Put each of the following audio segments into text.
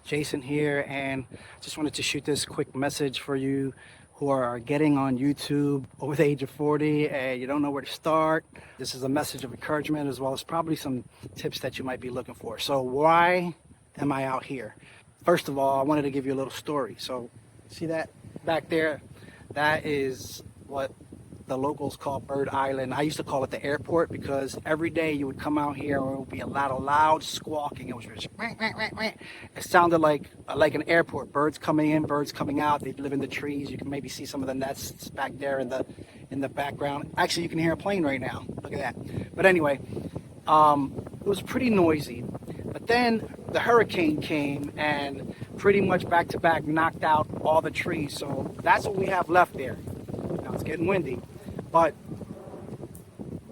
Jason here, and just wanted to shoot this quick message for you who are getting on YouTube over the age of 40 and you don't know where to start. This is a message of encouragement as well as probably some tips that you might be looking for. So why am I out here? First of all, I wanted to give you a little story. So see that back there? That is what the locals call Bird Island. I used to call it the airport because every day you would come out here and it would be a lot of loud squawking. It was just it sounded like an airport. Birds coming in, birds coming out. They live in the trees. You can maybe see some of the nests back there in the background. Actually, you can hear a plane right now. Look at that. But anyway, it was pretty noisy. But then the hurricane came and pretty much back to back knocked out all the trees. So that's what we have left there. Now it's getting windy. But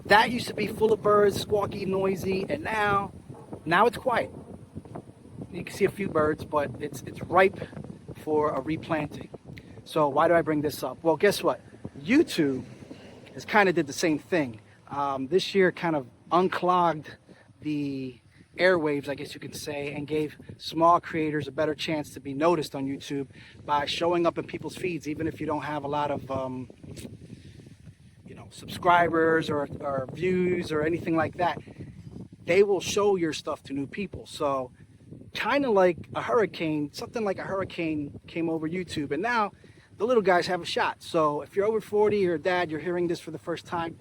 that used to be full of birds, squawky, noisy, and now it's quiet. You can see a few birds, but it's ripe for a replanting. So why do I bring this up? Well, guess what? YouTube has kind of did the same thing. This year kind of unclogged the airwaves, I guess you could say, and gave small creators a better chance to be noticed on YouTube by showing up in people's feeds, even if you don't have a lot of subscribers or views or anything like that. They will show your stuff to new people. So kind of like a hurricane, something like a hurricane came over YouTube, and now the little guys have a shot. So if you're over 40 or dad, you're hearing this for the first time,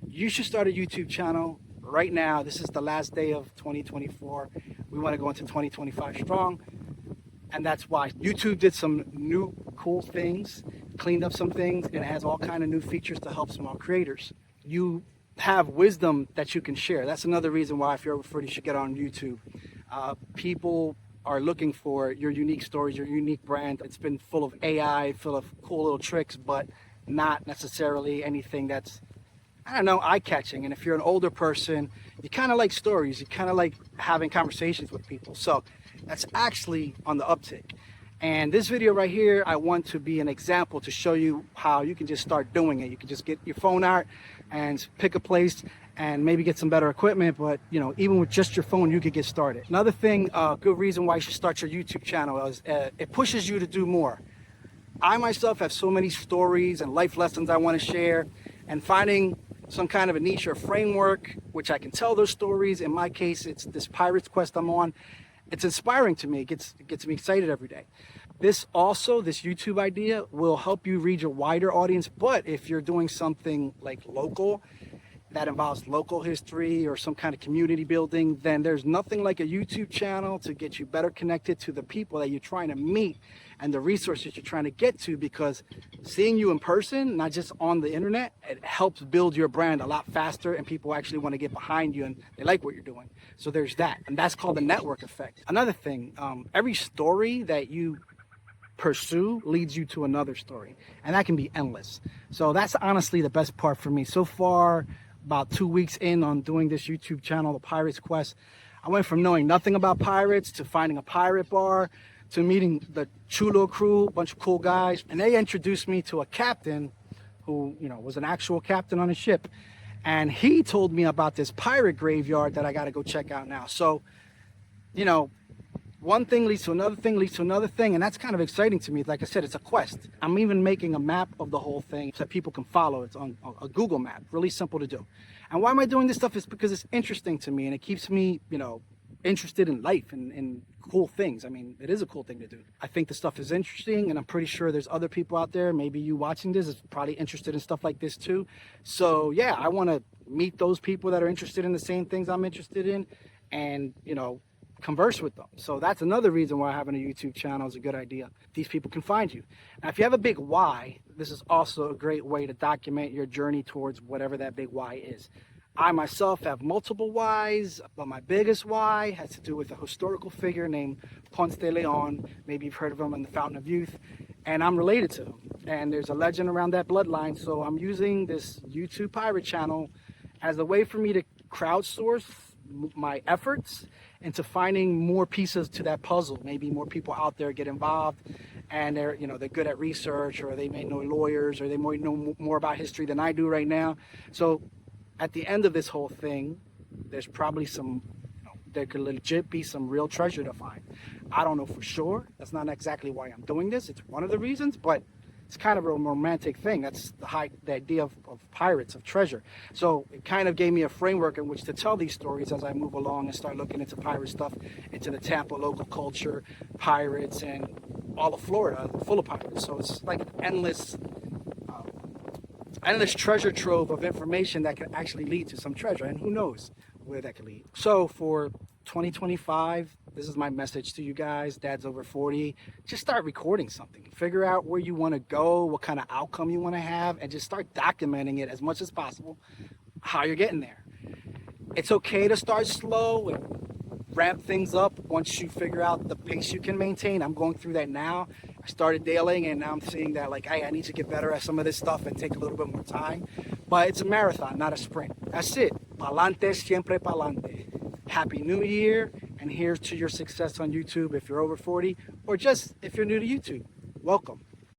you should start a YouTube channel right now. This is the last day of 2024. We want to go into 2025 strong, and that's why YouTube did some new cool things, cleaned up some things, and it has all kind of new features to help small creators. You have wisdom that you can share. That's another reason why if you're over 40 you should get on YouTube. People are looking for your unique stories, your unique brand. It's been full of AI, full of cool little tricks, but not necessarily anything that's, I don't know, eye-catching. And if you're an older person, you kind of like stories. You kind of like having conversations with people. So that's actually on the uptick. And this video right here, I want to be an example to show you how you can just start doing it. You can just get your phone out and pick a place and maybe get some better equipment. But, even with just your phone, you could get started. Another thing, good reason why you should start your YouTube channel is it pushes you to do more. I myself have so many stories and life lessons I want to share, and finding some kind of a niche or framework which I can tell those stories. In my case, it's this Pirates Quest I'm on. It's inspiring to me. It gets me excited every day. This YouTube idea will help you reach a wider audience. But if you're doing something like local, that involves local history or some kind of community building, then there's nothing like a YouTube channel to get you better connected to the people that you're trying to meet and the resources you're trying to get to, because seeing you in person, not just on the internet, it helps build your brand a lot faster, and people actually want to get behind you and they like what you're doing. So there's that, and that's called the network effect. Another thing, every story that you pursue leads you to another story, and that can be endless. So that's honestly the best part for me. So far, about 2 weeks in on doing this YouTube channel, The Pirates Quest, I went from knowing nothing about pirates to finding a pirate bar to meeting the Chulo crew, a bunch of cool guys. And they introduced me to a captain who, was an actual captain on a ship. And he told me about this pirate graveyard that I got to go check out now. So, one thing leads to another thing, leads to another thing, and that's kind of exciting to me. Like I said, it's a quest. I'm even making a map of the whole thing so that people can follow. It's on a Google map, really simple to do. And why am I doing this stuff? Is because it's interesting to me, and it keeps me, interested in life and cool things. I mean, it is a cool thing to do. I think the stuff is interesting, and I'm pretty sure there's other people out there, maybe you watching this is probably interested in stuff like this too. So yeah, I want to meet those people that are interested in the same things I'm interested in, and converse with them. So that's another reason why having a YouTube channel is a good idea. These people can find you. Now, if you have a big why, this is also a great way to document your journey towards whatever that big why is. I myself have multiple whys, but my biggest why has to do with a historical figure named Ponce de Leon. Maybe you've heard of him in the Fountain of Youth, and I'm related to him. And there's a legend around that bloodline, so I'm using this YouTube pirate channel as a way for me to crowdsource my efforts into finding more pieces to that puzzle. Maybe more people out there get involved, and they're good at research, or they may know lawyers, or they might know more about history than I do right now. So at the end of this whole thing, there's probably some there could legit be some real treasure to find. I don't know for sure. That's not exactly why I'm doing this. It's one of the reasons, but it's kind of a romantic thing. That's the idea of pirates, of treasure. So it kind of gave me a framework in which to tell these stories as I move along and start looking into pirate stuff, into the Tampa local culture, pirates, and all of Florida full of pirates. So it's like endless treasure trove of information that can actually lead to some treasure, and who knows where that could lead. So for 2025, this is my message to you guys, dads over 40. Just start recording something. Figure out where you want to go, what kind of outcome you want to have, and just start documenting it as much as possible, how you're getting there. It's okay to start slow and ramp things up once you figure out the pace you can maintain. I'm going through that now. I started dailying, and now I'm seeing that, like, hey, I need to get better at some of this stuff and take a little bit more time. But it's a marathon, not a sprint. That's it. Pa'lante, siempre pa'lante. Happy New Year, and here's to your success on YouTube if you're over 40, or just if you're new to YouTube. Welcome.